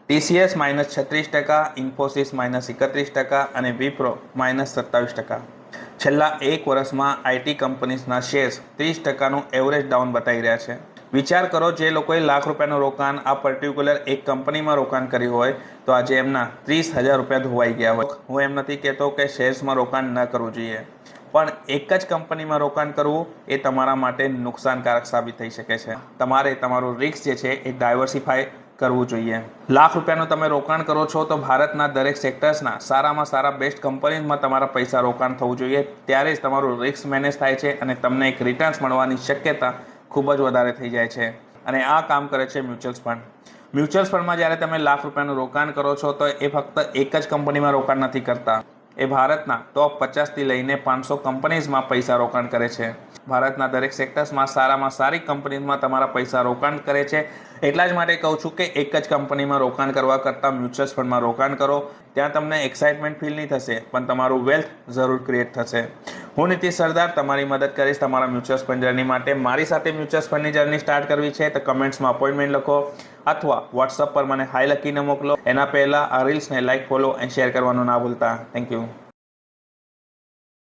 TCS -36%, Infosys -31% અને વિપ્રો -27%. છેલ્લા એક વર્ષમાં આઈટી કંપનીઝના શેર્સ 30%નું એવરેજ ડાઉન બતાવી રહ્યા છે. વિચાર કરો, જે લોકોએ લાખ રૂપિયાનું રોકાણ આ પર્ટિક્યુલર એક કંપનીમાં રોકાણ કર્યું હોય તો આજે એમના 30,000 રૂપિયા ધોવાઈ ગયા હોય. હું એમ નથી કહેતો કે શેર્સમાં રોકાણ ન કરવું જોઈએ, પણ એક જ કંપનીમાં રોકાણ કરવું એ તમારા માટે નુકસાનકારક સાબિત થઈ શકે છે. તમારે તમારું રિસ્ક જે છે એ ડાયવર્સિફાય કરવું જોઈએ. લાખ રૂપિયાનું તમે રોકાણ કરો છો તો ભારતના દરેક સેક્ટર્સના સારામાં સારા બેસ્ટ કંપનીઝમાં તમારા પૈસા રોકાણ થવું જોઈએ. ત્યારે જ તમારું રિસ્ક મેનેજ થાય છે અને તમને એક રિટર્ન્સ મળવાની શક્યતા ખૂબ જ વધારે થઈ જાય છે. અને આ કામ કરે છે મ્યુચ્યુઅલ ફંડ. મ્યુચ્યુઅલ ફંડમાં જ્યારે તમે લાખ રૂપિયાનું રોકાણ કરો છો તો એ ફક્ત એક જ કંપનીમાં રોકાણ નથી કરતા. એ ભારતના ટોપ 50થી લઈને 500 કંપનીઝમાં પૈસા રોકાણ કરે છે. ભારતના દરેક સેક્ટર્સમાં સારામાં સારી કંપનીઝમાં તમારા પૈસા રોકાણ કરે છે. એટલા જ માટે કહું છું કે એક જ કંપનીમાં રોકાણ કરવા કરતાં મ્યુચ્યુઅલ ફંડમાં રોકાણ કરો. ત્યાં તમને એક્સાઇટમેન્ટ ફીલ નહીં થશે, પણ તમારું વેલ્થ જરૂર ક્રિએટ થશે. હું નીતિશ સરદાર તમારી મદદ કરીશ તમારા મ્યુચ્યુઅલ ફંડ જર્ની માટે. મારી સાથે મ્યુચ્યુઅલ ફંડની જર્ની સ્ટાર્ટ કરવી છે તો કમેન્ટ્સમાં અપોઇન્ટમેન્ટ લખો અથવા વોટ્સઅપ પર મને હાઈ લખીને મોકલો. એના પહેલાં આ રીલ્સને લાઇક, ફોલો એન્ડ શેર કરવાનું ના ભૂલતા. Thank you.